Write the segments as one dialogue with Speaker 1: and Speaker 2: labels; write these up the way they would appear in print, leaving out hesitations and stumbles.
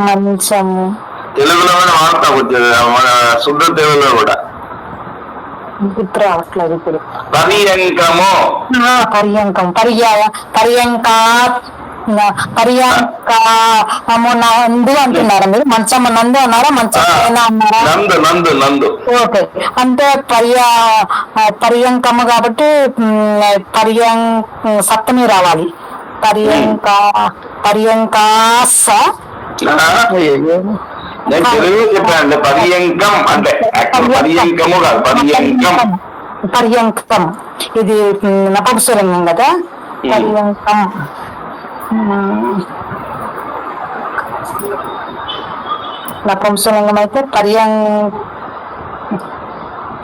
Speaker 1: మంచము.
Speaker 2: తెలుగులో వాడతాం మన శుద్ధ తెలుగులో కూడా.
Speaker 1: గుర్తు రావట్లేదు ఇప్పుడు.
Speaker 2: పర్యంకము.
Speaker 1: పర్యంకం. పర్యంకా నందు అంటున్నారా మీరు? మంచం నందు అన్నారా? మంచం అన్నారా?
Speaker 2: నందు.
Speaker 1: ఓకే, అంటే పర్యంకము కాబట్టి సప్తమి రావాలి. పర్యంకాస.
Speaker 2: నేను తెలుగు చెప్పానండి. పర్యంకం అంటే పర్యంకము కాదు,
Speaker 1: పర్యంకం. ఇది నపుంసకలింగం కదా. పర్యంకం. నపుంసకలింగం అయితే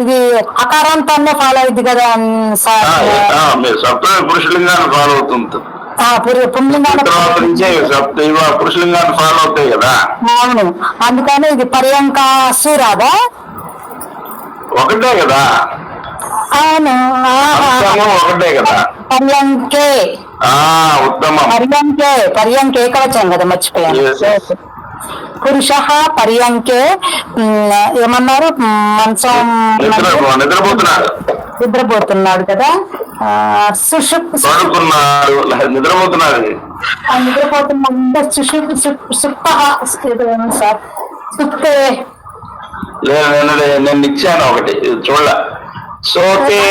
Speaker 1: ఇది అకారాంతాన్ని ఫాలో అయింది కదా సార్.
Speaker 2: సప్తమి పురుషలింగాన్ని ఫాలో అవుతుంది.
Speaker 1: పుంలింగాన్ని
Speaker 2: పురుషలింగాన్ని ఫాలో అవుతాయి కదా.
Speaker 1: అవును, అందుకని ఇది పర్యంకాసు రాదా?
Speaker 2: ఒకటే కదా.
Speaker 1: అవును,
Speaker 2: ఒకటే కదా.
Speaker 1: పర్యంకే.
Speaker 2: ఉత్తమం.
Speaker 1: పర్యంకే కవచం కదా, మర్చిపోయాను. పురుష పర్యంకే. ఏమన్నారు? మంచం నిద్రపోతున్నాడు కదా.
Speaker 2: నిద్రపోతున్నాడు.
Speaker 1: సార్ సుప్తే.
Speaker 2: నేను ఇచ్చాను ఒకటి చూడ. సోతే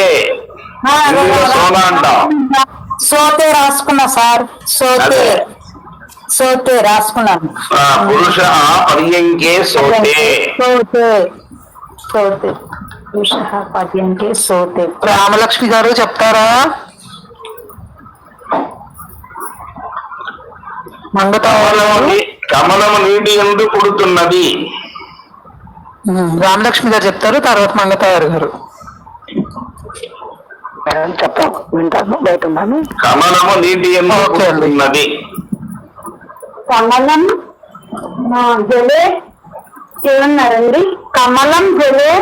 Speaker 1: సోతే రాసుకున్నా సార్. సోతే రాసుకున్నాను.
Speaker 2: పురుష పర్యంకే సోతే.
Speaker 1: పురుష పర్యంకే సోతే.
Speaker 3: రామలక్ష్మి గారు చెప్తారా?
Speaker 2: కమలము నీటి ఎందు పుడుతున్నది.
Speaker 3: రామలక్ష్మి గారు చెప్తారు, తర్వాత మంగతాయారు గారు.
Speaker 1: చెప్పండి, వింటాను. బయట ఉన్నాను.
Speaker 2: కమలము నీటి ఎందు పుడుతున్నది.
Speaker 1: కమలం జలే ఏమన్నారండి? కమలం జలే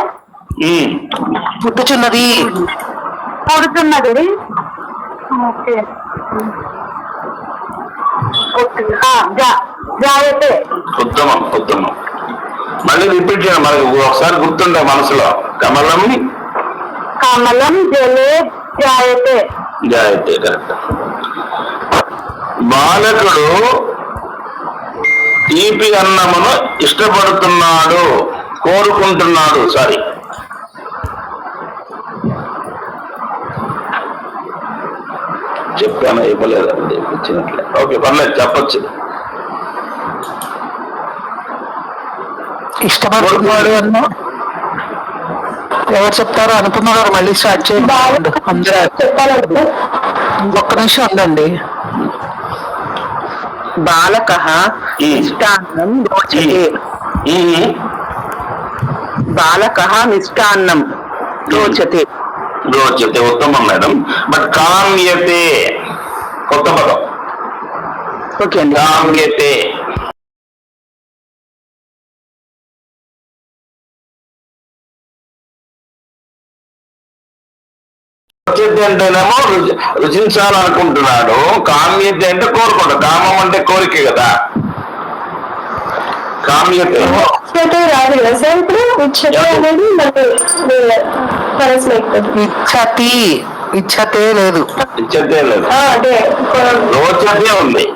Speaker 3: పుట్టుచున్నది.
Speaker 1: పుడుతున్నది. ఓకే.
Speaker 2: ఉత్తమం. మళ్ళీ రిపీట్ చేయండి, మనకి ఒకసారి గుర్తుండే మనసులో. కమలం
Speaker 1: జలే జాయతే.
Speaker 2: కరెక్ట్. బాలకుడు తీపి అన్నమును ఇష్టపడుతున్నాడు, కోరుకుంటున్నాడు. సారీ, చెప్పాను ఇవ్వలేదండి, ఇచ్చినట్లే. ఓకే, పర్లేదు, చెప్పచ్చు.
Speaker 3: ఇష్టపడుతున్నాడు అన్నా ఎవరు చెప్తారో అనుకున్నారు. మళ్ళీ స్టార్ట్ చేయండి. అందరూ ఒక్క నిమిషం ఉందండి. బాలక మిష్టాన్నం రోచతే. బాలక మిష్టాన్నం రోచతే.
Speaker 2: ఉత్తమం మేడం. బట్ కామ్యతే కొత్త పదం.
Speaker 3: ఓకే అండి.
Speaker 2: కామ్యతే అంటేనేమో రుచించాలనుకుంటున్నాడు. కామ్యత అంటే కోరుకుంటా. కామం అంటే కోరిక కదా. కామ్యత
Speaker 1: రాదు కదా సార్. ఇప్పుడు
Speaker 3: ఇచ్చతే లేదు.
Speaker 2: రోచతే ఉంది.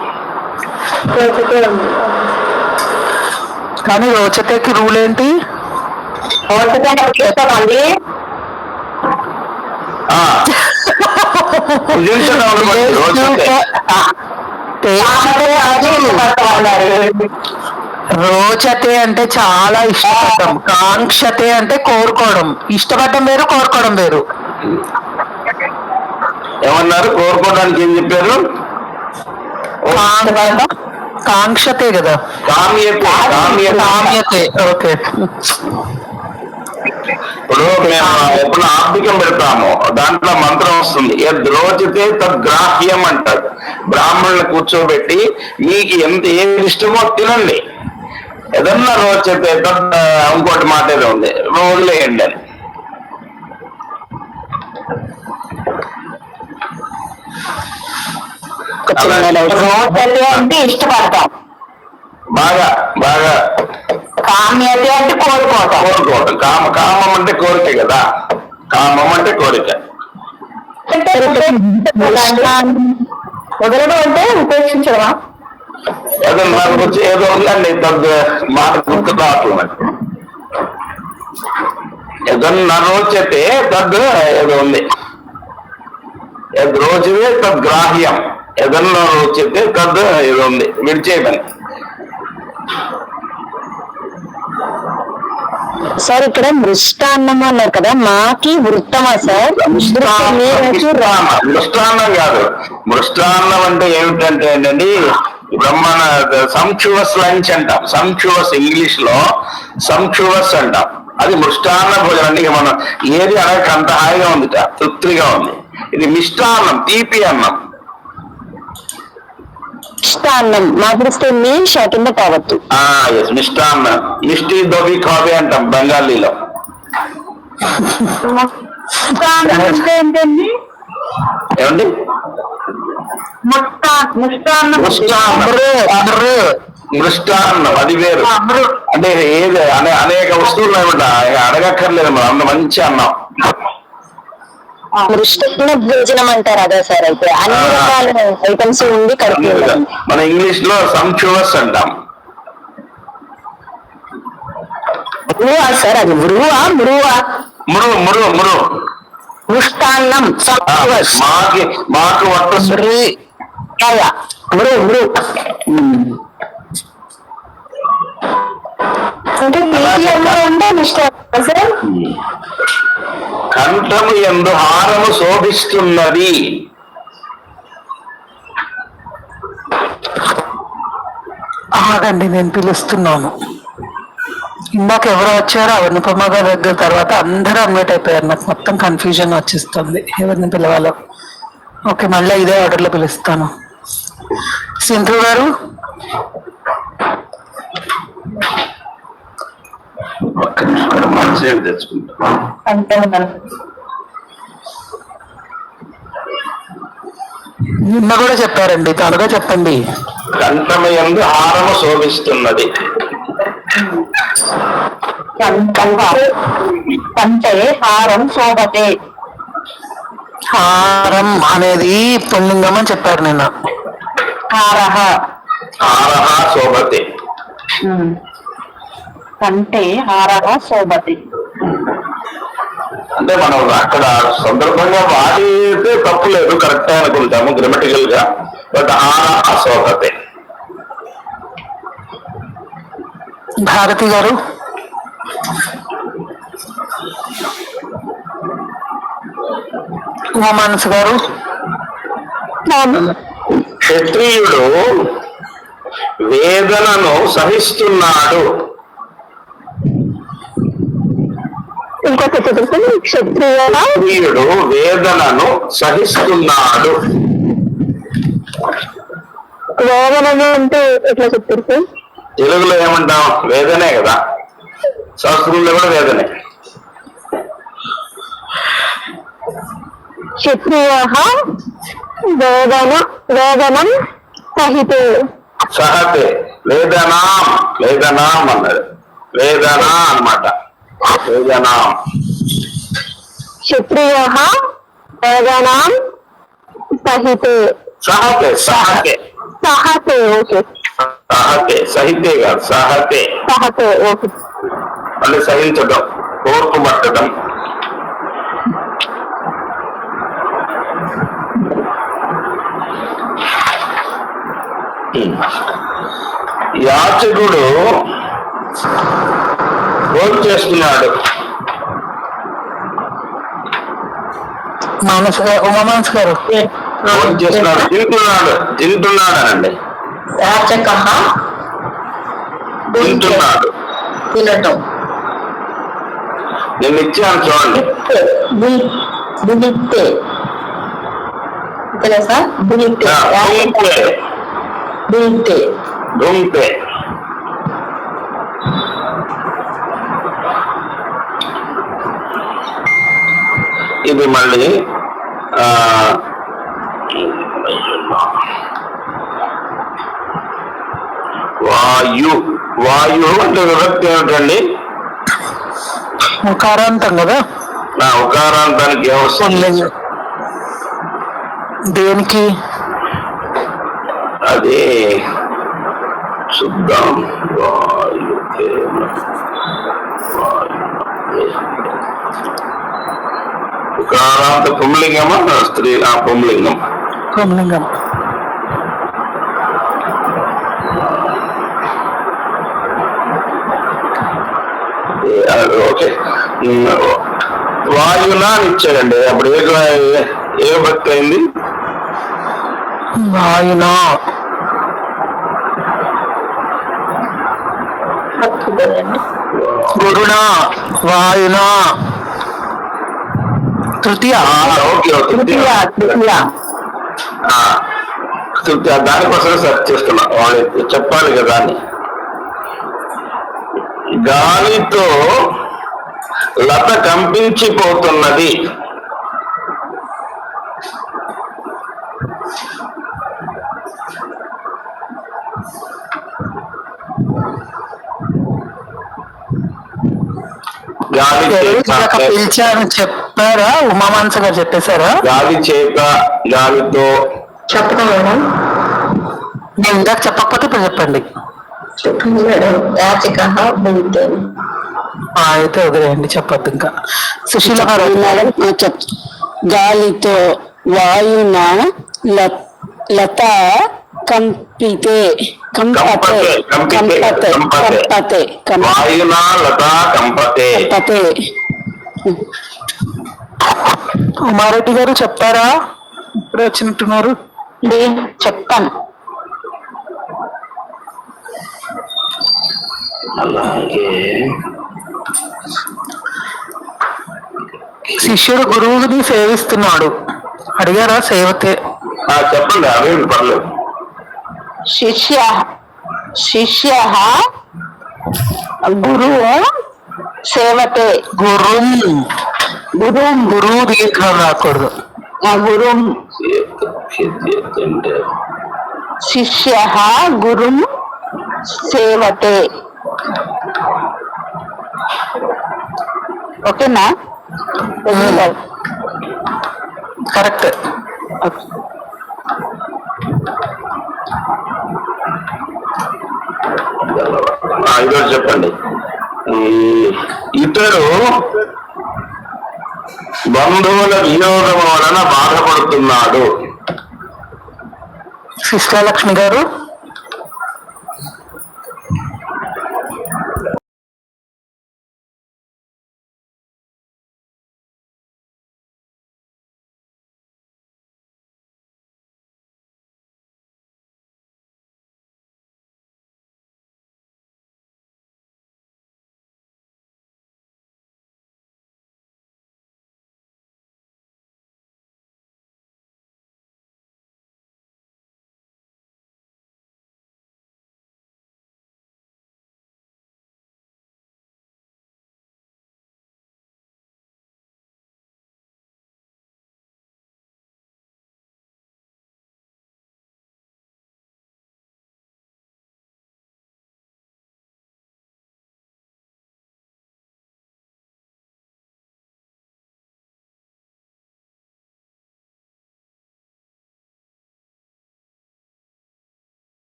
Speaker 3: కానీ రోచతేకి రూల్ ఏంటి? రోచతే అంటే చాలా ఇష్టపడటం. కాంక్షతే అంటే కోరుకోవడం. ఇష్టపడటం వేరు, కోరుకోవడం వేరు.
Speaker 2: ఏమన్నారు? కోరుకోవడానికి ఏం చెప్పారు?
Speaker 3: కాంక్షతే కదా. కామ్యతే. ఓకే.
Speaker 2: ఇప్పుడు మేము ఎప్పుడు ఆర్థికం పెడతాము, దాంట్లో మంత్రం వస్తుంది. రోచితే తద్గ్రాహ్యం అంటారు. బ్రాహ్మణులు కూర్చోబెట్టి మీకు ఏది ఇష్టమో తినండి, ఏదన్నా రోచితే తద్ ఇంకోటి మాట ఏదో ఉంది, వదిలేయండి అని.
Speaker 1: అంటే ఇష్టపడతాం.
Speaker 2: బాగా బాగా
Speaker 3: కామ్యత అంటే కోరుకోవటం.
Speaker 2: కోరుకోవటం. కామం అంటే కోరిక కదా, కామం అంటే కోరిక.
Speaker 1: వదలడం అంటే ఉపేక్షించడమా?
Speaker 2: ఏదో నాకు వచ్చి ఏదో ఉందండి, మాట గుర్తు రావట్లేదు నాకు. ఏదన్నా రోచతే తద్ ఏదో ఉంది, రోచతే తద్గ్రాహ్యం, ఏదన్నా రోచతే తద్ ఏదో ఉంది, విడిచేయమని.
Speaker 1: సార్ ఇక్కడ మృష్టాన్నం అన్నారు కదా, మాకి వృత్తమా సార్?
Speaker 2: మృష్టాన్నం కాదు. మృష్టాన్నం అంటే ఏమిటంటే అండి, బ్రహ్మణ సంక్షువస్ లంచ్ అంటాం. సంక్షువస్ ఇంగ్లీష్ లో సంక్షువస్ అంటాం. అది మృష్టాన్న భోజనం అండి. ఇక మనం ఏది అనక అంత హాయిగా ఉంది, తృప్తిగా ఉంది. ఇది మిష్టాన్నం, తీపి అన్నం.
Speaker 1: మిష్టాన్నం మాతృస్థుని కింద కావద్దు.
Speaker 2: మిష్టాన్నం, మిష్టి దోబి కావే అంటాం బెంగాలీలో.
Speaker 1: ఏంటండి?
Speaker 2: ఏమండి? మృష్టాన్నం అది వేరు. అంటే ఏది అనేక వస్తువులు ఏమంట అడగక్కర్లేదు, మనం అంత మంచి అన్నం.
Speaker 1: మృష్టాన్న భోజనం అంటారు అదే సార్. అయితే అన్ని రకాల ఐటమ్స్ ఉండి కడుపు.
Speaker 2: మన ఇంగ్లీష్ లో సంక్షువస్ అంటాం.
Speaker 1: మృవా సార్, అది మృవా మృవా
Speaker 2: మురు మురు మురు
Speaker 1: మృష్టాన్నం
Speaker 2: మాకు వర్త
Speaker 1: మృ మృ అంటే మిష్టాన్నం సార్.
Speaker 2: కంఠము యందు హారము శోభిస్తున్నది.
Speaker 3: ఆగండి, నేను పిలుస్తున్నాను. ఇందాక ఎవరో వచ్చారో అనుపమ గారి దగ్గర, తర్వాత అందరూ అన్వేట్ అయిపోయారు. నాకు మొత్తం కన్ఫ్యూజన్ వచ్చేస్తుంది ఎవరిని పిలవాలో. ఓకే, మళ్ళీ ఇదే ఆర్డర్ లో పిలుస్తాను. సింధు గారు, నిన్న కూడా చెప్పారండి, త్వరగా చెప్పండి.
Speaker 2: కంఠము యందు హారము శోభిస్తున్నది.
Speaker 1: కంటే హారం శోభతే.
Speaker 3: హారం అనేది పుల్లింగం అని చెప్పారు నిన్న.
Speaker 1: హారహ
Speaker 2: హారహ శోభతే
Speaker 1: కంటే హారహ శోభతే.
Speaker 2: అంటే మనం అక్కడ సందర్భంగా వాడితే తప్పు లేదు, కరెక్ట్ అనుకుంటాము గ్రామటికల్ గా. బట్ హారహ శోభతే.
Speaker 3: భారతి గారు, ఉమానస్ గారు,
Speaker 2: క్షత్రియుడు వేదనను సహిస్తున్నాడు. క్షత్రియుడు వేదనను సహిస్తున్నాడు.
Speaker 1: వేదనము అంటే ఎట్లా చెప్తారు సార్?
Speaker 2: తెలుగులో ఏమంటాం? వేదనే కదా, సంస్కృతంలో కూడా వేదనే.
Speaker 1: క్షత్రియ వేదనం సహితే.
Speaker 2: సహతే వేదనాం, వేదనాం అన్నది వేదన అన్నమాట. వేదనాం.
Speaker 1: క్షత్రియ వేదనాం సహితే.
Speaker 2: సహతే సహతే
Speaker 1: సహతే. ఓకే,
Speaker 2: సహతే, సహితే కాదు, సహతే.
Speaker 1: సహతే, ఓకే.
Speaker 2: అంటే సహించడం, ఓర్పు పట్టడం. యాచకుడు భోజనం చేస్తున్నాడు.
Speaker 3: ఉమామాన్స్ గారు
Speaker 2: భోజనం చేస్తున్నాడు, తింటున్నాడు అనండి.
Speaker 1: యాచక
Speaker 2: తింటున్నాడు,
Speaker 1: తినటం.
Speaker 2: నేను ఇచ్చాను చూడండి.
Speaker 1: బులితే సార్. బులితే బులితే
Speaker 2: దుంపే. ఇది మళ్ళీ వాయు. వాయు అంటే విభక్తి ఏమిటండి?
Speaker 3: ఉకారాంతం కదా.
Speaker 2: నా ఉకారాంతానికి ఏమొస్తుంది?
Speaker 3: పుల్లింగం. దేనికి?
Speaker 2: అది చూద్దాం. వాయు ఉకారాంత పుంలింగమా స్త్రీ? పుంలింగం.
Speaker 3: పుల్లింగం.
Speaker 2: ఓకే. వాయునా అని ఇచ్చాడండి. అప్పుడు ఏ భక్తి అయింది?
Speaker 3: వాయునా. గురునా. వాయునా. తృతీయ.
Speaker 2: ఓకే.
Speaker 1: తృతీయ.
Speaker 2: తృతీయ. దానికోసమే సెర్చ్ చేస్తున్నా. వాళ్ళు చెప్పాలి కదా అని. గాలితో లత కంపించిపోతున్నది.
Speaker 3: పిలిచారని చెప్పారా? ఉమామాంస గారు చెప్పేశారా?
Speaker 2: గాలి చేత, గాలితో.
Speaker 1: చెప్పడం మేడం.
Speaker 3: నేను ఇందాక చెప్పకపోతే ఇప్పుడు చెప్పండి.
Speaker 1: చెప్పండి మేడం. యాచికః భూతే.
Speaker 3: అయితే వదిలేయండి, చెప్పొద్దు ఇంకా. సుశీల గారు.
Speaker 1: మేడం గాలితో వాయున లత కంపితే కంపతే కంపతే కంపతే
Speaker 2: వాయునా లత కంపతే.
Speaker 3: ఉమారెడ్డి గారు చెప్తారా? ఇప్పుడే వచ్చినట్టున్నారు.
Speaker 1: చెప్తాను.
Speaker 2: అలాగే
Speaker 3: శిష్యుడు గురువుని సేవిస్తున్నాడు. అడిగారా? సేవతే.
Speaker 2: చెప్పండి. అవేమి పర్లేదు.
Speaker 1: శిష్య గురు సేవతే.
Speaker 3: గురువు దీర్ఘం రాకూడదు.
Speaker 1: గురు శిష్య గురుం సేవతే. ఓకేనా?
Speaker 3: కరెక్ట్.
Speaker 2: ఇదో చెప్పండి. ఇతడు బంధువుల వియోగం వలన బాధపడుతున్నాడు.
Speaker 3: శిష్యలక్ష్మి గారు.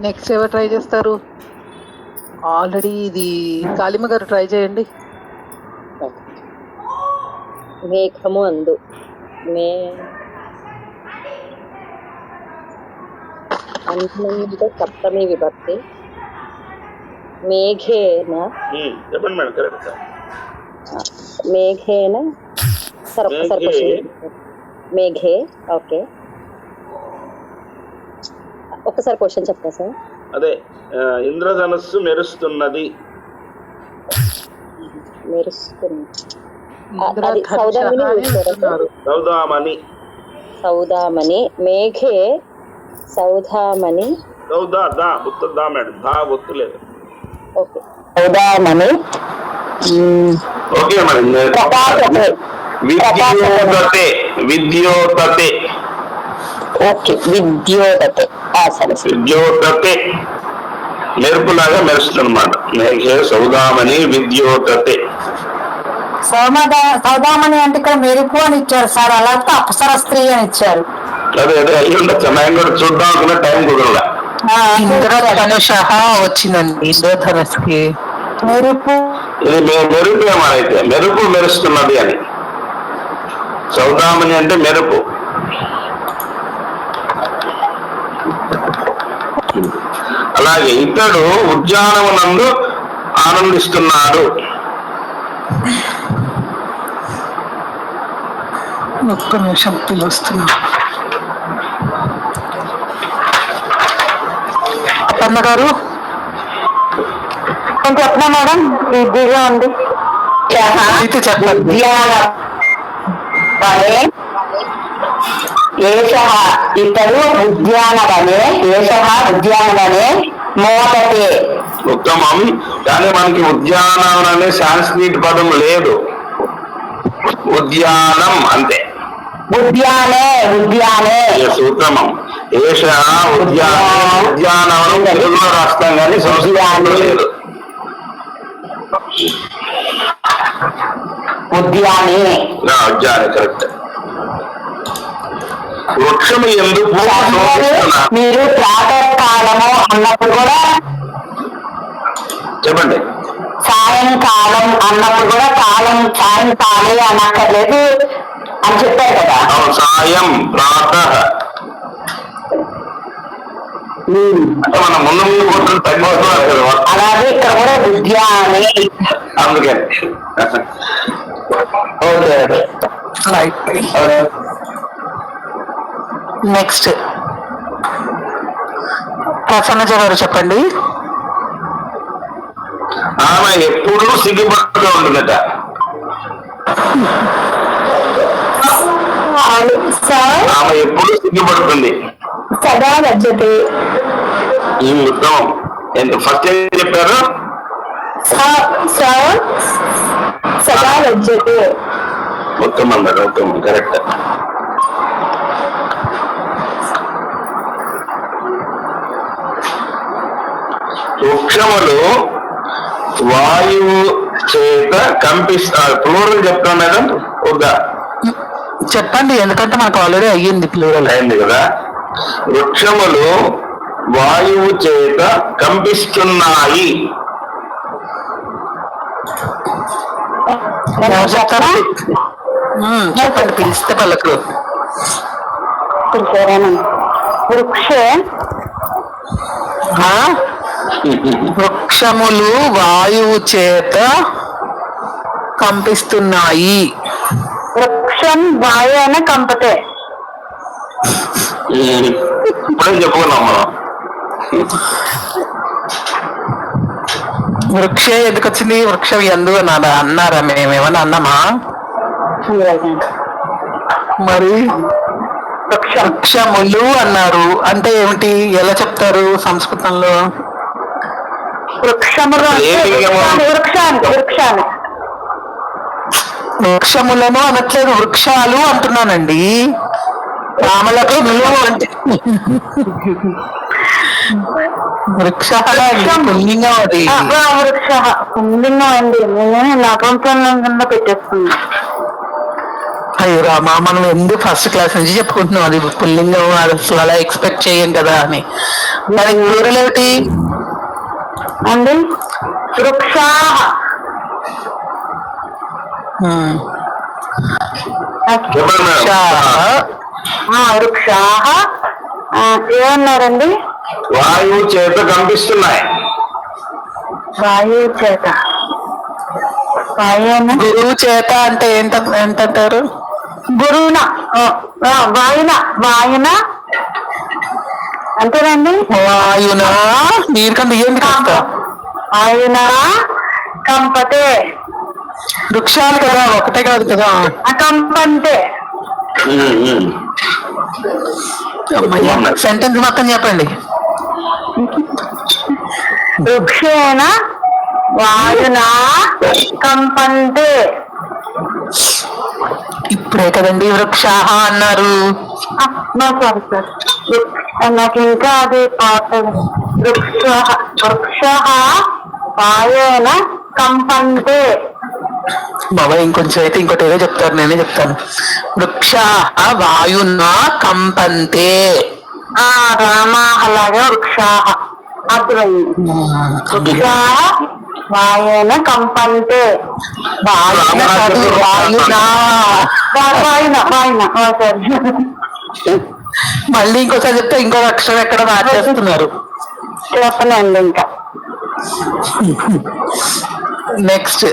Speaker 3: నెక్స్ట్ ఎవరు ట్రై చేస్తారు? ఆల్రెడీ ఇది కాళిమ గారు ట్రై చేయండి.
Speaker 4: మేఘము అందు మంథనం అంటే సప్తమి విభక్తి. మేఘేన
Speaker 2: చెప్పండి మేడం కరెక్ట్.
Speaker 4: మేఘేన సార్ ఒక్కసారి క్వశ్చన్. మేఘే ఓకే, ఒక్కసారి క్వశ్చన్ చెప్తా సార్.
Speaker 2: అదే ఇంద్రధనస్సు మెరుస్తున్నది.
Speaker 4: మెరుస్తుంది అది సౌదామిని
Speaker 2: సౌదామణి.
Speaker 4: సౌదామణి మేఘే సౌదామణి.
Speaker 2: సౌదా దా ఉత్తు దా మేడం, దా ఒత్తు లేదు.
Speaker 4: ఓకే
Speaker 1: సౌదామణి.
Speaker 2: Okay madam. విద్యోతతే. విద్యోతతే.
Speaker 1: ఓకే విద్యోతతే. సరే
Speaker 2: విద్యోతతే మెరుపులాగా మెరుస్తుందన్నమాట. మేఘే సౌదామణి విద్యోతతే.
Speaker 1: సౌదామణి అంటే ఇక్కడ మెరుపు అని ఇచ్చారు సార్, అలాగే అప్సర స్త్రీ అని ఇచ్చారు.
Speaker 2: అదే అదే అయ్యి ఉండొచ్చు. మేము కూడా చూద్దాం అనుకున్న టైం కుదరలే.
Speaker 3: ఇంద్రధనుష వచ్చిందండి. ఇంద్రధనుష్కి
Speaker 1: మెరుపు.
Speaker 2: ఇది మెరుపు ఏమైతే మెరుపు మెరుస్తున్నది అని. సౌదామణి అంటే మెరుపు. అలాగే ఇతడు ఉద్యానవనందు ఆనందిస్తున్నాడు.
Speaker 3: ఒక్క నిమిషం పిలుస్తున్నా. అన్న గారు
Speaker 1: చెప్పనా మేడం? విద్యగా ఉంది.
Speaker 3: అయితే చెప్పండి.
Speaker 1: ఇతడు ఉద్యానవనే ఉద్యానవనే మోదతే.
Speaker 2: ఉత్తమం. కానీ మనకి ఉద్యానవనం అనే సాంస్క్రిట్ పదం లేదు. ఉద్యానం అంతే.
Speaker 1: ఉద్యానే
Speaker 2: ఉత్తమం. ఏష ఉద్యానవనం తెలుగులో రాస్తాం కానీ సంస్కృతంలో లేదు.
Speaker 1: ఉద్యానే
Speaker 2: కరెక్ట్. వృక్షము ఎందుకు
Speaker 1: మీరు ప్రాతకాలము అన్నప్పుడు కూడా
Speaker 2: చెప్పండి.
Speaker 1: సాయంకాలం అన్నప్పుడు కూడా సాయంకాలే అనక్కర్లేదు అని చెప్పారు కదా.
Speaker 2: సాయం ప్రాత అంటే మనం ముందు పోతున్న తగ్గిపోతున్నారు.
Speaker 1: అలాగే ఇక్కడ కూడా ఉద్యానే
Speaker 2: అందుకని
Speaker 3: నెక్స్ట్ ప్రసన్నజ గారు చెప్పండి.
Speaker 2: ఆమె ఎప్పుడూ సిగ్గుపడుతూ ఉంటుందట. ఆమె ఎప్పుడు సిగ్గుపడుతుంది.
Speaker 1: సదా లజ్జతే.
Speaker 2: ఈ ఉత్తమం. ఫస్ట్ ఏం చెప్పారు?
Speaker 1: సదా లజ్జతే.
Speaker 2: ఉత్తమం కదా. ఉత్తమం కరెక్ట్. వృక్షములు వాయువు చేత కంపిస్తారు. ప్లూరల్ చెప్తాను మేడం. వద్దా
Speaker 3: చెప్పండి, ఎందుకంటే మనకు ఆల్రెడీ అయ్యింది. ప్లూరల్
Speaker 2: అయింది కదా. వృక్షములు వాయువు చేత కంపిస్తున్నాయి.
Speaker 3: చెప్తారా? చెప్పండి, పిలిస్తే పలుకు. వృక్షములు వాయువు చేత కంపిస్తున్నాయి.
Speaker 1: వృక్షం వాయు అయినా కంపతే.
Speaker 2: ఇప్పుడే చెప్పుకున్నాం మనం.
Speaker 3: వృక్ష ఎందుకు వచ్చింది? వృక్షం ఎందు అన్నారా? మేమేమన్నా అన్నామా? మరి వృక్షములు అన్నారు అంటే ఏమిటి? ఎలా చెప్తారు సంస్కృతంలో?
Speaker 1: వృక్షములు
Speaker 3: వృక్షములను అనట్లేదు, వృక్షాలు అంటున్నానండి. రామలక్ష్ములు అంటే వృక్షాలు అండి, పుల్లింగం అది.
Speaker 1: వృక్ష పుల్లింగం అండి. నేను నపుంసకం కింద పెట్టేస్తున్నా.
Speaker 3: అయ్యో రామా, మనం ఎందుకు ఫస్ట్ క్లాస్ నుంచి చెప్పుకుంటున్నాం అది పుల్లింగం, అది అసలు అలా ఎక్స్పెక్ట్ చేయం కదా అని. దానికి ప్లూరల్ ఏమిటి
Speaker 1: అండి? వృక్షా.
Speaker 2: చెప్పండి మేడం.
Speaker 1: వృక్షా ఏమన్నారండి?
Speaker 2: వాయువు చేత కంపిస్తున్నాయి.
Speaker 1: వాయువు చేత వాయువున
Speaker 3: గురువు చేత అంటే ఏంటంటారు?
Speaker 1: గురువున వాయున వాయున అంతేనండి.
Speaker 3: వాయున నీరుకంటే ఏంది కాస్త
Speaker 1: వాయున కంపతే
Speaker 3: వృక్షాలు కదా, ఒకటే కాదు కదా.
Speaker 1: కంపంతే
Speaker 3: సెంటెన్స్ మొత్తం చెప్పండి.
Speaker 1: వృక్షేణ వాయున కంపంతే.
Speaker 3: ఇప్పుడే కదండి వృక్షాహ అన్నారు.
Speaker 1: సారీ సార్, నాకు ఇంకా అది పాట. వృక్ష వాయున కంపంతే.
Speaker 3: బాబా ఇంకొంచెం అయితే ఇంకోటి ఏదో చెప్తారు, నేనే చెప్తాను. వృక్షాహ వాయునా కంపంతే.
Speaker 1: రామా అలాగే వృక్షాహ అర్థమైంది. వృక్షాహ వాయున కంపంతే.
Speaker 3: వాయున కాదు, వాయునా.
Speaker 1: వాయున వాయున సరే.
Speaker 3: మళ్ళీ ఇంకోసారి చెప్తే ఇంకో అక్షరం ఎక్కడ మార్చేస్తున్నారు.
Speaker 1: చెప్పనండి ఇంకా.
Speaker 3: నెక్స్ట్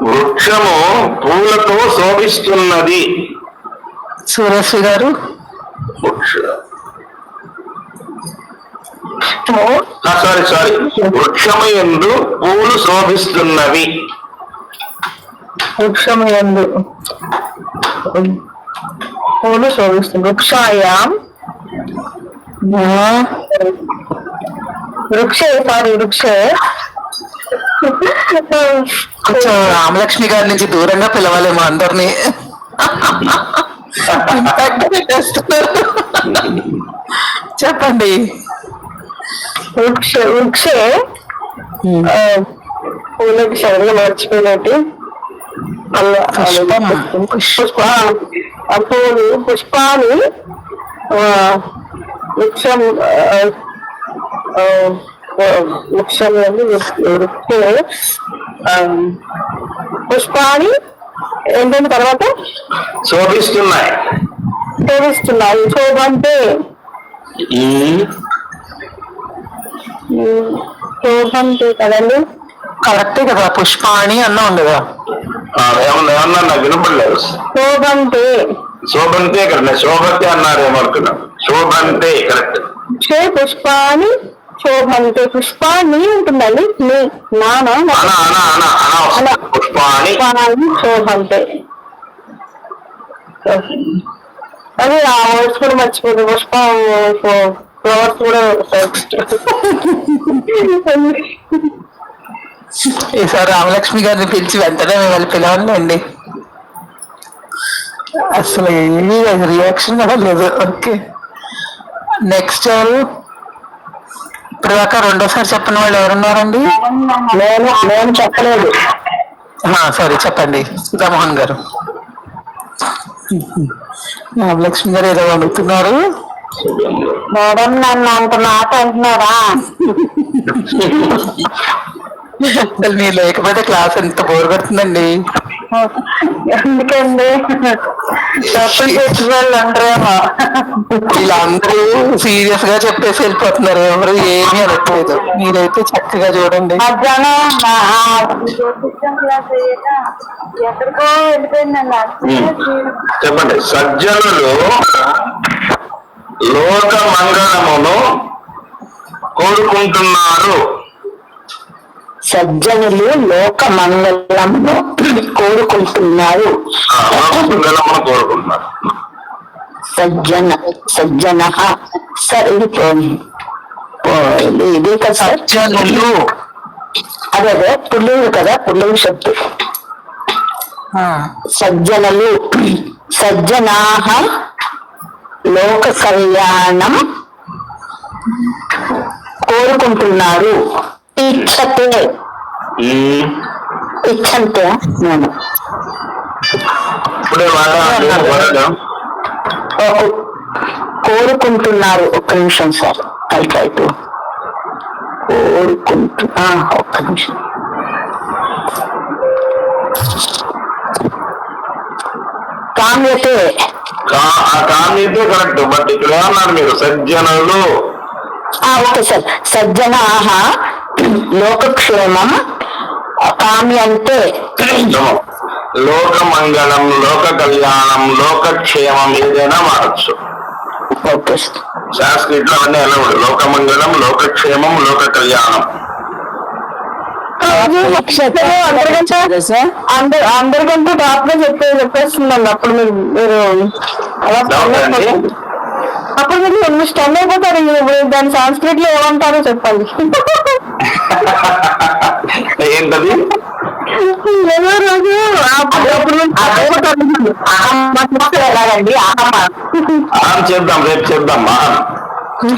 Speaker 2: వృక్షము పూలతో శోభిస్తున్నది.
Speaker 3: సూరశ్రీ గారు.
Speaker 2: సారీ వృక్షము యందు పూలు శోభిస్తున్నవి.
Speaker 1: వృక్షము యందు పూలు శోభిస్తుంది. వృక్షాయాం వృక్షే
Speaker 3: కొంచెం రామలక్ష్మి గారి నుంచి దూరంగా పిలవాలేమో అందరినీ. చెప్పండి.
Speaker 1: వృక్షే పూలకి సరిగా మర్చిపోయినట్టు పూలు పుష్పాలు వృక్షం వృక్షం వృక్షే పుష్పాలు ఏంటంటే తర్వాత
Speaker 2: శోభిస్తున్నాయి.
Speaker 1: శోభిస్తున్నాయి. శోభంటే శోభంటే కదండి.
Speaker 3: కరెక్టే కదా, పుష్పాణి అన్నాం కదా.
Speaker 2: ఏమన్నా నాకు వినపడలేదు.
Speaker 1: శోభంతే
Speaker 2: శోభంతే కరెక్ట్, శోభతే అన్నారు ఏమనుకున్నాం. శోభంతే కరెక్ట్.
Speaker 1: పుష్పాన్ని శోభంతే. పుష్పాన్ని ఉంటుందండి.
Speaker 2: పుష్పాణి
Speaker 1: శోభంతే. అది ఆ వర్డ్స్ కూడా మర్చిపోతుంది. పుష్పం ఫ్లవర్స్ కూడా
Speaker 3: ఈసారి రామలక్ష్మి గారిని పిలిచి వెంటనే మిమ్మల్ని పిలవండి. అసలు ఏమీ రియాక్షన్ కూడా లేదు. ఓకే, నెక్స్ట్ ఎవరు? ఇప్పటిదాకా రెండోసారి చెప్పిన వాళ్ళు ఎవరున్నారండి?
Speaker 1: నేను చెప్పలేదు.
Speaker 3: సారీ, చెప్పండి సుధామోహన్ గారు. రామలక్ష్మి గారు ఏదో అడుగుతున్నారు.
Speaker 1: మేడం నన్ను అంత మాట అంటున్నారా?
Speaker 3: అసలు మీరు లేకపోతే క్లాస్ ఎంత బోర్ కొడుతుందండి.
Speaker 1: ఎందుకండి వాళ్ళు అంటారేమో.
Speaker 3: వీళ్ళందరూ సీరియస్ గా చెప్పేసి వెళ్ళిపోతున్నారు, ఎవరు ఏమీ అనట్లేదు. మీరైతే చక్కగా చూడండి.
Speaker 1: మధ్యాహ్నం ఎక్కడికో వెళ్ళిపోయిందండి.
Speaker 2: చెప్పండి. సజ్జనులు లోక మంగళమును కోరుకుంటున్నారు.
Speaker 1: సజ్జనులు లోక మంగళమును కోరుకుంటున్నారు.
Speaker 2: మంగళమును కోరుకుంటున్నారు.
Speaker 1: సజ్జన సరే ఇదే కదా
Speaker 3: సజ్జనులు.
Speaker 1: అదే పుల్లింగు కదా, పుల్లింగు శబ్దం. సజ్జనులు సజ్జనాహ లోక కళ్యాణం కోరుకుంటున్నారు. ఇచ్చతే ఇచ్చంతే నేను
Speaker 2: ఇప్పుడే
Speaker 1: కోరుకుంటున్నారు. ఒక్క నిమిషం సార్, అయిపోయి ఒక్క నిమిషం. కామ్యతే
Speaker 2: ఆ కామ్యతే కరెక్ట్. బట్ ఇక్కడ ఏమన్నారు మీరు? సజ్జనులు.
Speaker 1: Okay sir. సజ్జనాహ లోకక్షేమం కామ్యంతే.
Speaker 2: లోకమంగళం, లోక కళ్యాణం, లోకక్షేమం ఏదైనా వాడచ్చు.
Speaker 1: Okay sir.
Speaker 2: సంస్కృత్ లో అన్నీ ఎలా ఉండదు. లోకమంగళం, లోకక్షేమం, లోక కళ్యాణం.
Speaker 1: అందరికంటే టాప్ గా చెప్పేస్తుందండి. అప్పుడు మీరు అలా అప్పుడు మీరు స్టన్ అయిపోతారు. దాని సంస్కృతిలో ఏమంటారో చెప్పండి.
Speaker 2: ఏంటది?
Speaker 1: ఎలాగండి
Speaker 2: చేద్దాం, రేపు చేద్దాం.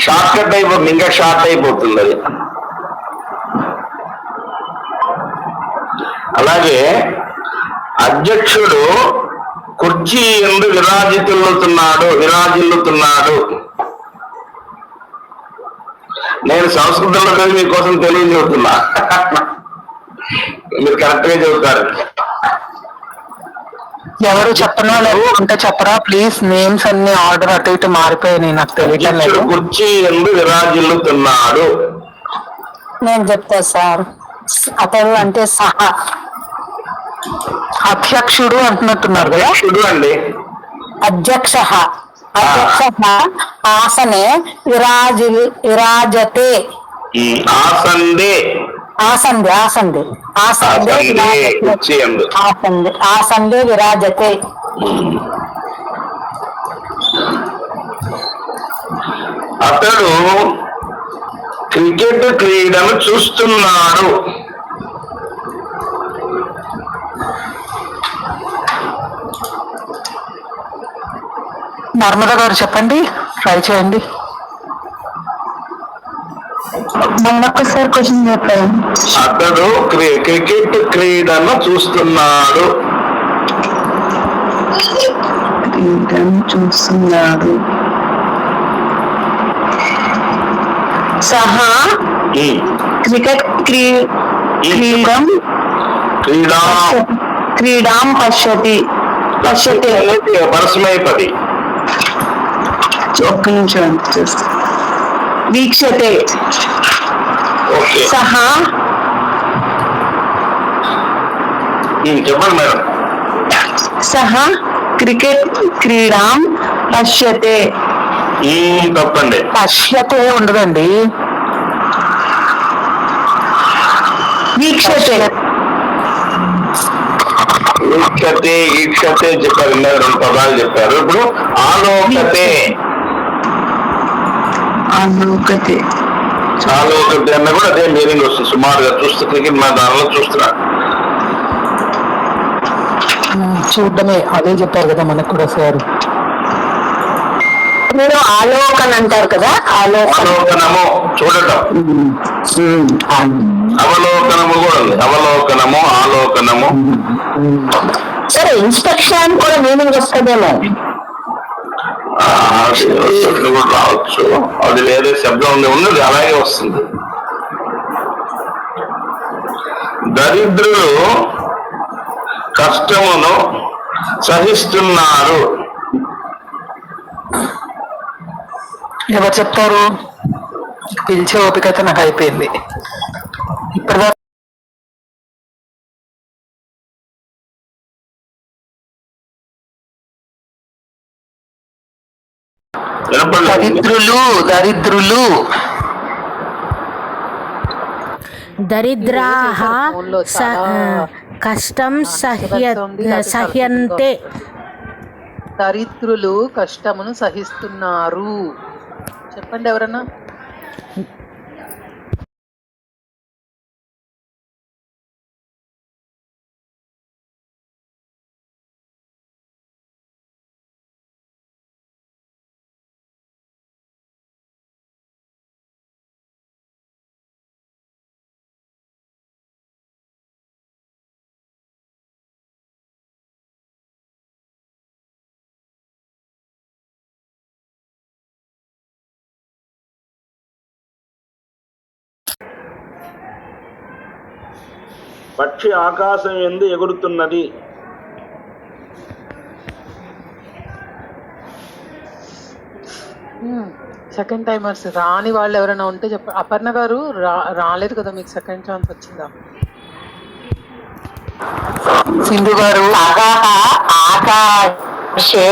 Speaker 2: షార్ట్ కట్ అయిపోతుంది, ఇంకా షార్ట్ అయిపోతుంది అది. అలాగే అధ్యక్షుడు కుర్చీ ఎందు విరాజిల్లుతున్నాడు. నేను సంస్కృతంలో కలిసి మీకోసం తెలుగు చెబుతున్నా. మీరు కరెక్ట్ గా చెబుతారు.
Speaker 3: ఎవరు చెప్పనా లేదు అంటే చెప్పరా ప్లీజ్. నేమ్స్ అన్ని ఆర్డర్ అటు ఇటు మారిపోయాయి, నాకు తెలియట్లేదు.
Speaker 2: కుర్చీ ఎందు విరాజిల్లుతున్నాడు.
Speaker 1: నేను చెప్తా సార్. అతడు అంటే సహా.
Speaker 3: అధ్యక్షుడు అంటున్నట్టున్నారు కదా.
Speaker 2: అధ్యక్షుడు అండి.
Speaker 1: అధ్యక్ష ఆసనే విరాజతే.
Speaker 2: ఆసందే.
Speaker 1: ఆసందే విరాజతే.
Speaker 2: అతడు క్రికెట్ క్రీడను చూస్తున్నాడు.
Speaker 3: నర్మదా గారు చెప్పండి, ట్రై చేయండి.
Speaker 1: మొన్నొక్కసారి క్వశ్చన్ చెప్పాను.
Speaker 2: అతడు క్రికెట్ క్రీడను చూస్తున్నాడు.
Speaker 1: సహా క్రికెట్ క్రీడాం పశ్యతి.
Speaker 2: పరస్మైపది.
Speaker 1: ఒక్క నిమిషం వీక్షతే. సహా
Speaker 2: చెప్పండి మేడం.
Speaker 1: సహా క్రికెట్ క్రీడాం పశ్యతే.
Speaker 2: తప్పండి.
Speaker 3: పశ్యతే ఉండదండి,
Speaker 1: వీక్షతే.
Speaker 2: ఈక్షతే చెప్పారు. ఇందాక 2 పదాలు చెప్పారు. ఇప్పుడు ఆలోకతే అన్న కూడా అదే మీనింగ్ వస్తుంది సుమారుగా. చూస్తే క్రికెట్ మైదానంలో చూస్తున్నా.
Speaker 3: చూడడమే అదే చెప్పారు కదా మనకు కూడా సార్.
Speaker 1: మీరు ఆలోకన్ అంటారు కదా.
Speaker 2: అవలోకనము చూడటం. అవలోకనము కూడా ఉంది. అవలోకనము, ఆలోకనము.
Speaker 1: సరే, ఇన్స్పెక్షన్ కూడా మీనింగ్ వస్తుందేమో.
Speaker 2: కూడా రావచ్చు. అది వేరే శబ్దం ఉన్నది అలాగే వస్తుంది. దరిద్రులు కష్టమును సహిస్తున్నారు.
Speaker 3: ఎవరు చెప్తారు? పిలిచే ఓపిక అయితే నాకు అయిపోయింది ఇప్పటిదాకా. దరిద్రులు
Speaker 5: దరిద్రాః కష్టం సహ్యంతే.
Speaker 6: దరిద్రులు కష్టమును సహిస్తున్నారు. చెప్పండి ఎవరన్నా.
Speaker 2: పక్షి ఆకాశం ఎందు ఎగురుతున్నది.
Speaker 6: సెకండ్ టైమర్స్ రాని వాళ్ళు ఎవరైనా ఉంటే చెప్ప. అపర్ణ గారు రాలేదు కదా, మీకు సెకండ్ ఛాన్స్ వచ్చిందా?
Speaker 3: సింధు గారు
Speaker 1: ఆకాశే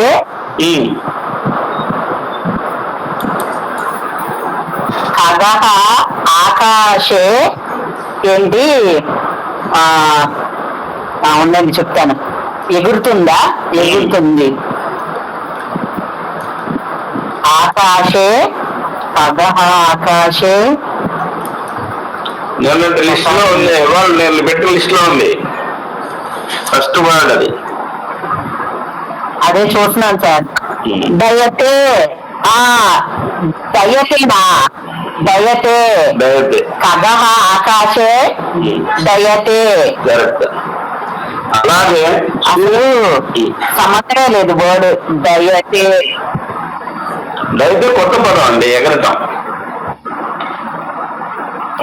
Speaker 1: ఖగః ఆకాశే ఏంటి ఉండండి చెప్తాను. ఎగురుతుందా? ఎగురుతుంది. ఆకాశే ఖగః ఆకాశే
Speaker 2: నేను లిస్ట్ లో ఉంది, వాళ్ళు నేను పెట్టిన లిస్ట్ లో ఉంది ఫస్ట్ వర్డ్ అది.
Speaker 1: అదే చూస్తున్నాను సార్. దయతే దయతేనా? దయతే
Speaker 2: దయతే
Speaker 1: ఖగః ఆకాశే దయతే.
Speaker 2: కరెక్ట్. అలాగే
Speaker 1: అసలు సమస్య లేదు వర్డ్ దయతే.
Speaker 2: దయతే కొత్త పదం అండి, ఎగరటం.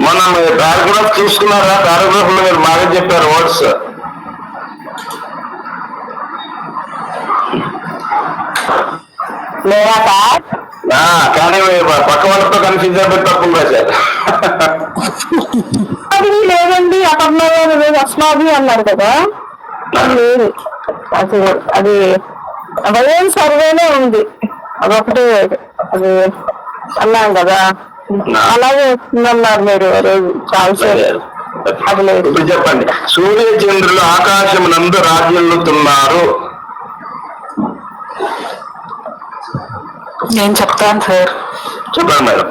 Speaker 2: మనం పారాగ్రాఫ్ చూసుకున్నారా? పారాగ్రాఫ్ లో మీరు బాగా చెప్పారు వర్డ్స్.
Speaker 1: లేదా సార్?
Speaker 2: కానీ పక్క వాళ్ళతో కన్ఫ్యూజ్ అయిపోయి తప్పులు రాశారు.
Speaker 1: అది లేదండి, అపర్ణ అస్మాది అన్నారు కదా, అది లేదు. అసలు అది వైఎన్ సర్వేనే ఉంది, అదొకటి అది అన్నాం కదా, అలాగే వస్తుందన్నారు మీరు చాలాసేపు. అది లేదు.
Speaker 2: ఇప్పుడు చెప్పండి. సూర్యచంద్రులు ఆకాశం నందు రాజ్యలుతున్నారు.
Speaker 3: నేను చెప్తాను సార్.
Speaker 2: చెప్పండి మేడం.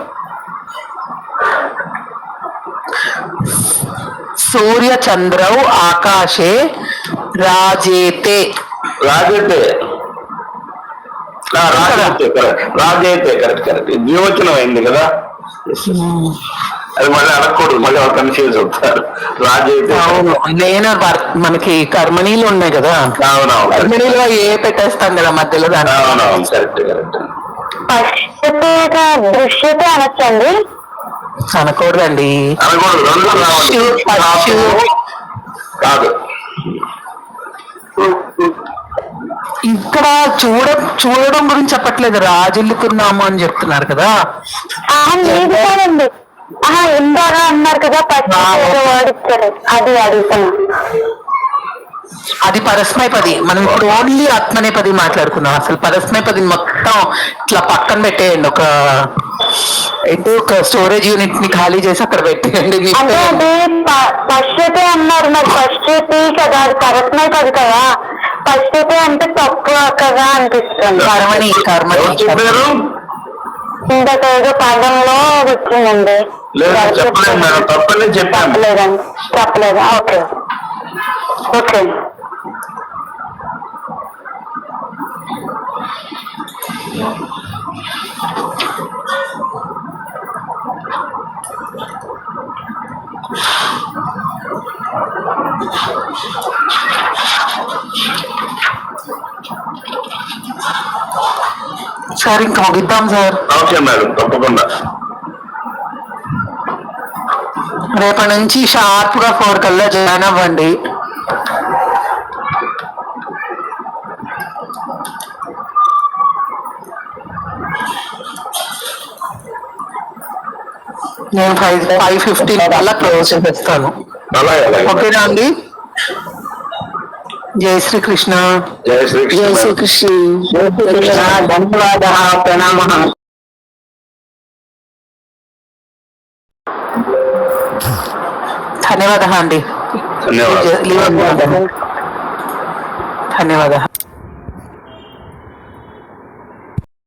Speaker 3: సూర్య చంద్రౌ ఆకాశే రాజేతే.
Speaker 2: రాజైతే రాజైతే కరెక్ట్. రాజైతే కరెక్ట్ కరెక్ట్. ద్వివచనం అయింది కదా, అది మళ్ళీ అడగకూడదు, మళ్ళీ వాళ్ళు కన్ఫ్యూజ్ అవుతారు. రాజైతే
Speaker 3: అవును. నేను మనకి కర్మణీలు ఉన్నాయి కదా,
Speaker 2: అవునవును
Speaker 3: కర్మణీలో ఏ పెట్టేస్తాం కదా మధ్యలో దాని.
Speaker 2: అవునవును కరెక్ట్ కరెక్ట్.
Speaker 1: దృశ్యత అనొచ్చండి?
Speaker 3: అనకూడదండి.
Speaker 2: అనకూడదు, రెండు రావాలి కాదు.
Speaker 3: ఇక్కడ చూడడం గురించి చెప్పట్లేదు, రాజుల్లుతున్నాము అని చెప్తున్నారు కదా.
Speaker 1: లేదు కాదండి, ఇందాక అన్నారు కదా వర్డ్ ఇచ్చారు, అది అడుగుతాను.
Speaker 3: అది పరస్మైపది. మనం ఇప్పుడు ఓన్లీ ఆత్మనేపది మాట్లాడుకున్నాం. అసలు పరస్మైపది మొత్తం ఇట్లా పక్కన పెట్టేయండి. ఒక స్టోరేజ్ యూనిట్ ని ఖాళీ చేసి అక్కడ పెట్టేయండి.
Speaker 1: అంటే అది పశ్చితే అన్నారు, మరి పశ్చితి కదా, అది పరస్మైపది కదా. పశ్చితే అంటే తక్కువ కదా అనిపిస్తుంది.
Speaker 3: కర్మణి
Speaker 2: చెప్పారు
Speaker 1: ఇందాక ఏదో పదంలో వచ్చిందండి.
Speaker 2: లేదు చెప్పలేదు మేడం, తప్పని చెప్పాను.
Speaker 1: చెప్పలేదండి, చెప్పలేదా? Okay okay.
Speaker 3: సార్ ఇంకా ముగిద్దాం సార్.
Speaker 2: ఓకే మేడం, తప్పకుండా.
Speaker 3: రేపటి నుంచి షార్ప్ గా 4 కల్లా జాయిన్ అవ్వండి. నేను 5:15 కల్లా క్లోజ్ చేస్తాను. ఓకేనా అండి? జై శ్రీకృష్ణ.
Speaker 2: జై శ్రీకృష్ణ.
Speaker 1: జై శ్రీకృష్ణ. ధన్యవాదాలు, ప్రణామः.
Speaker 3: ధన్యవాదాలు అండి.
Speaker 2: ధన్యవాదాలు.
Speaker 3: ధన్యవాదాలు.